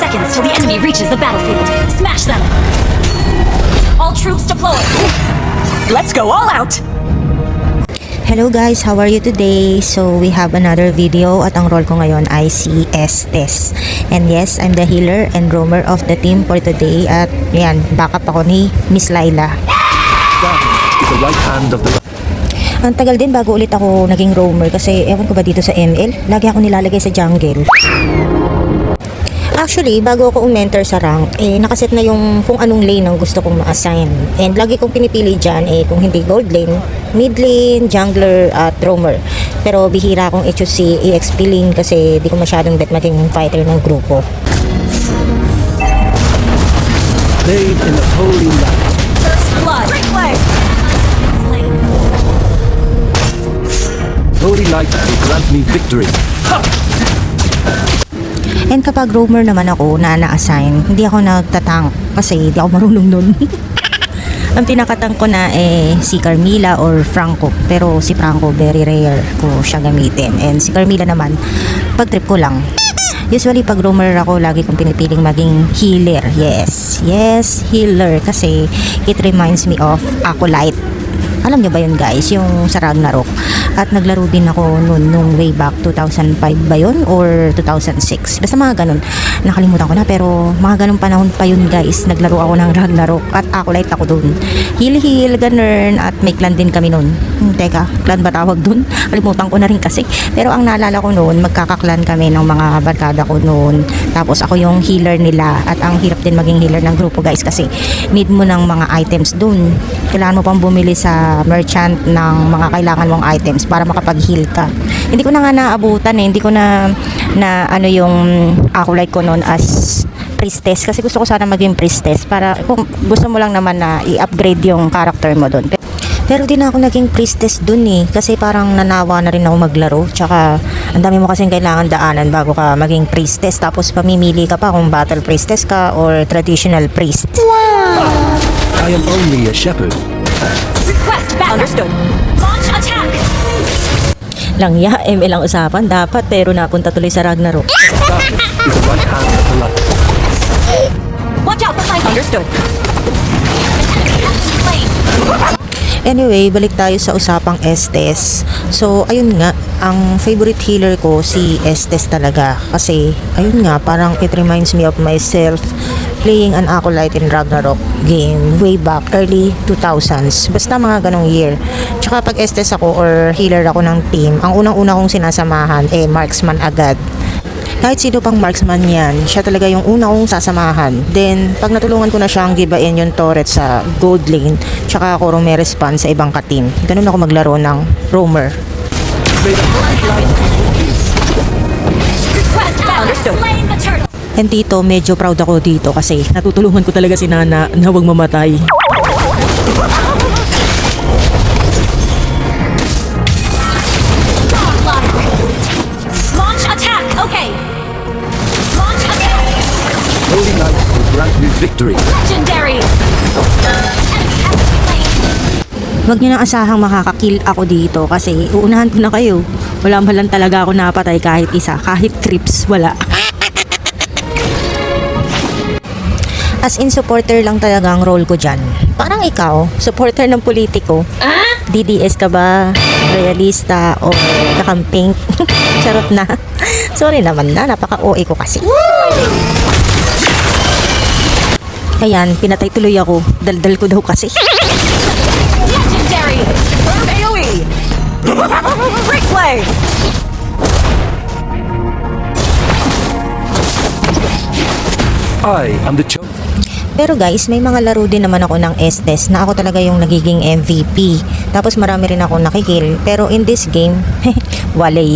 seconds till the enemy reaches the battlefield. Smash them! All troops deployed! Let's go all out! Hello guys, how are you today? So we have another video at ang role ko ngayon ay si Estes. And yes, I'm the healer and roamer of the team for today. At yan, backup ako ni Miss Laila. Is the right hand of the Ang tagal din bago ulit ako naging roamer kasi ewan ko ba dito sa ML, lagi ako nilalagay sa jungle. Actually, bago ako umenter sa rank, nakaset na yung kung anong lane ang gusto kong ma-assign. And lagi kong pinipili dyan, kung hindi gold lane, mid lane, jungler, at roamer. Pero bihira akong i-choose si EXP lane kasi di ko masyadong bet maging fighter ng grupo. blade in the holy light. First blood! Break play! Slain. Holy light will grant me victory. Ha! And kapag roamer naman ako na na-assign, hindi ako nagtatank kasi hindi ako marunong nun. Ang tinakatang ko na si Carmilla or Franco, pero si Franco very rare ko siya gamitin, and si Carmilla naman pag trip ko lang. Usually pag roamer ako, lagi kong pinipiling maging healer. Yes, healer kasi it reminds me of Acolyte. Alam niyo ba yun guys, yung sa Ragnarok? At naglaro din ako noon nung way back 2005 ba yun or 2006, basta mga ganun, nakalimutan ko na, pero mga ganun panahon pa yun guys, naglaro ako ng Ragnarok at Acolyte ako dun, heal ganun, at may clan din kami noon. Teka, clan ba tawag dun? Kalimutan ko na rin kasi, pero ang naalala ko noon, magkakaklan kami ng mga barkada ko noon, tapos ako yung healer nila, at ang hirap din maging healer ng grupo guys kasi need mo ng mga items dun, kailangan mo pang bumili sa merchant ng mga kailangan mong items para makapag-heal ka. Hindi ko na nga naabutan hindi ko na ano yung Acolyte ko noon as priestess kasi gusto ko sana maging priestess para kung gusto mo lang naman na i-upgrade yung character mo doon. Pero di na ako naging priestess dun kasi parang nanawa na rin ako maglaro, tsaka ang dami mo kasing kailangan daanan bago ka maging priestess, tapos pamimili ka pa kung battle priestess ka or traditional priest. Wow! I am only a shepherd. Request back. Understood. Launch attack. Langya, ML ang usapan dapat, pero napunta tuloy sa Ragnarok. Darkness is the right hand of the light. Watch out for flank. Understood. Slain. Anyway, balik tayo sa usapang Estes. So, ayun nga, ang favorite healer ko si Estes talaga. Kasi, ayun nga, parang it reminds me of myself playing an Acolyte in Ragnarok game way back early 2000s. Basta mga ganong year. Tsaka pag Estes ako or healer ako ng team, ang unang-una kong sinasamahan marksman agad. Kahit sino pang marksman yan, siya talaga yung una kong sasamahan. Then, pag natulungan ko na siyang gibain yung turret sa gold lane, tsaka ako respawn sa ibang ka-team. Ganun ako maglaro ng roamer. Request back. Understood. Slain the turtle. And dito, medyo proud ako dito kasi natutulungan ko talaga si Nana na huwag mamatay. Launch attack. Okay. Launch attack. Holy light will grant me victory. Legendary. Enemy has been slain. Huwag niyo nang asahang makakakill ako dito kasi uunahan ko na kayo. Wala man lang talaga ako napatay kahit isa, kahit creeps, wala. As in, supporter lang talaga ang role ko dyan. Parang ikaw, supporter ng politiko. DDS ka ba? Realista? O kakamping? Charot na. Sorry naman na, napaka-OA ko kasi. Ayan, pinatay tuloy ako. Daldal ko daw kasi. Legendary. Burn AoE. Break play. I am the chosen. Pero guys, may mga laro din naman ako ng Estes na ako talaga yung nagiging MVP. Tapos marami rin ako nakikill. Pero in this game, walay.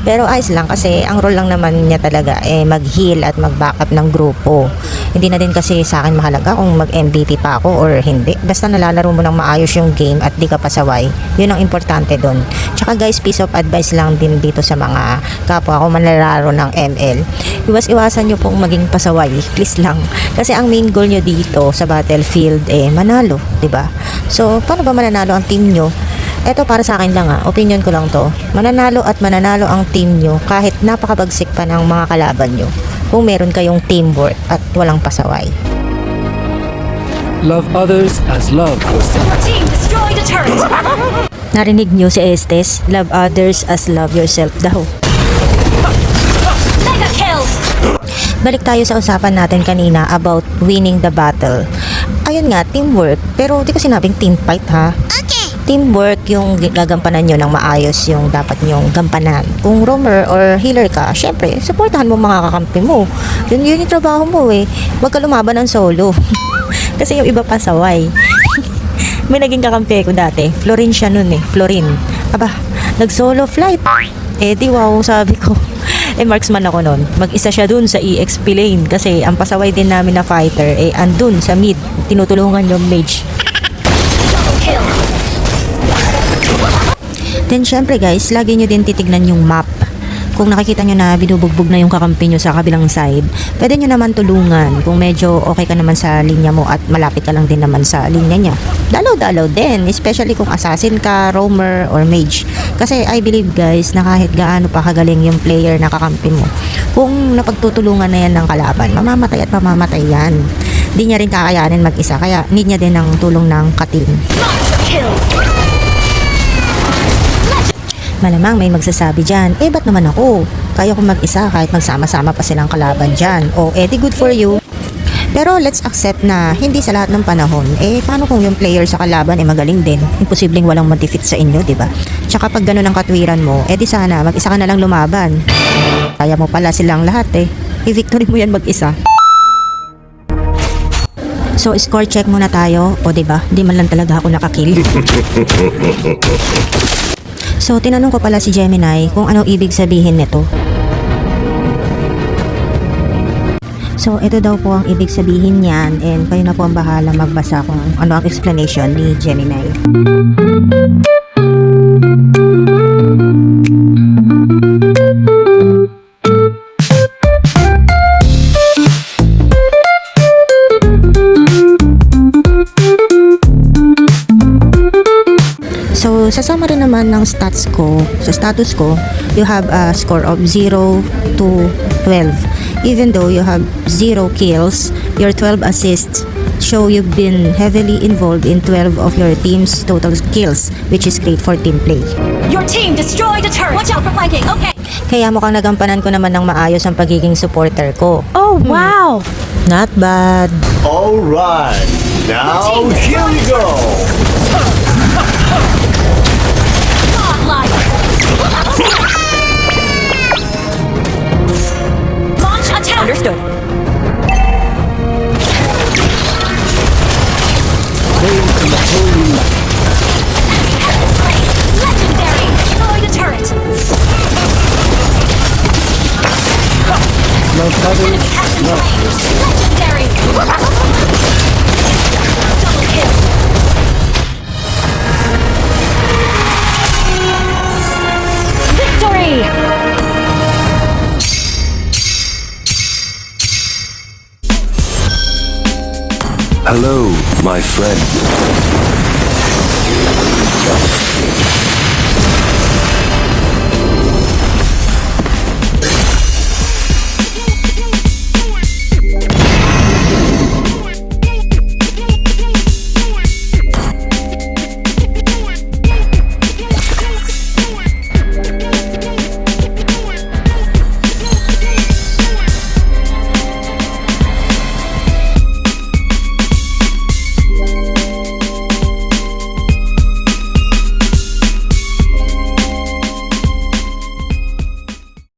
Pero ayos lang kasi ang role lang naman niya talaga mag-heal at mag-backup ng grupo. Hindi na din kasi sa akin mahalaga kung mag-MVP pa ako or hindi. Basta nalalaro mo ng maayos yung game at di ka pasaway. Yun ang importante doon. Tsaka guys, piece of advice lang din dito sa mga kapwa ko manlalaro ng ML. Iwas-iwasan nyo pong maging pasaway. Please lang. Kasi ang main goal nyo dito sa battlefield manalo, 'di ba? So, paano ba mananalo ang team nyo? Eto para sa akin lang opinion ko lang to. Mananalo at mananalo ang team nyo kahit napakabagsik pa ng mga kalaban nyo. kung meron kayong teamwork at walang pasaway. Love others as love yourself. Your team destroyed a turret. Narinig nyo si Estes? Love others as love yourself daw. Mega kill. Balik tayo sa usapan natin kanina about winning the battle. Ayun nga, teamwork. Pero di ko sinabing team fight ha. Teamwork yung gagampanan nyo ng maayos yung dapat nyong gampanan. Kung roamer or healer ka, syempre, supportahan mo mga kakampi mo. Yun yung trabaho mo eh. Huwag ka lumaban ng solo. Kasi yung iba pasaway. May naging kakampi ko dati. Florin siya nun eh. Florin. Aba, nag-solo flight. Eh di wow, sabi ko. Eh marksman ako nun. Mag-isa siya dun sa EXP lane. Kasi ang pasaway din namin na fighter, eh andun sa mid. Tinutulungan yung mage. Kill. Then syempre guys, lagi nyo din titignan yung map. Kung nakikita nyo na binubugbog na yung kakampi nyo sa kabilang side, pwede nyo naman tulungan kung medyo okay ka naman sa linya mo at malapit ka lang din naman sa linya niya. Dalaw-dalaw din, especially kung assassin ka, roamer, or mage. Kasi I believe guys na kahit gaano pa kagaling yung player na kakampi mo, kung napagtutulungan na yan ng kalaban, mamamatay at mamamatay yan. Di niya rin kakayanin mag-isa, kaya need niya din ng tulong ng kateam. Monster kill. Malamang may magsasabi dyan, eh ba't naman ako? Kaya ko mag-isa kahit magsama-sama pa silang kalaban dyan. O eh di good for you. Pero let's accept na hindi sa lahat ng panahon, eh paano kung yung player sa kalaban eh magaling din? Imposibleng walang mag-defeat sa inyo, di ba? Tsaka pag ganun ang katwiran mo, eh di sana mag-isa ka na lang lumaban. Kaya mo pala silang lahat eh. I-victory mo yan mag-isa. So score check muna tayo, o di ba? Di man lang talaga ako nakakill. So, tinanong ko pala si Gemini kung ano ibig sabihin nito. So, ito daw po ang ibig sabihin niyan and kayo na po ang bahala magbasa kung ano ang explanation ni Gemini. So, sa summary naman ng stats ko, sa status ko, you have a score of 0 to 12. Even though you have 0 kills, your 12 assists show you've been heavily involved in 12 of your team's total kills, which is great for team play. Your team destroyed a turret. Watch out for flanking. Okay. Kaya mukhang nagampanan ko naman ng maayos ang pagiging supporter ko. Oh wow. Not bad. All right, now here we go. Godlike. Launch attack. Understood. Hail to the holy light. Legendary. Destroyed a turret. Love others as love yourself. Legendary. Double kill. Victory. Hello, my friend.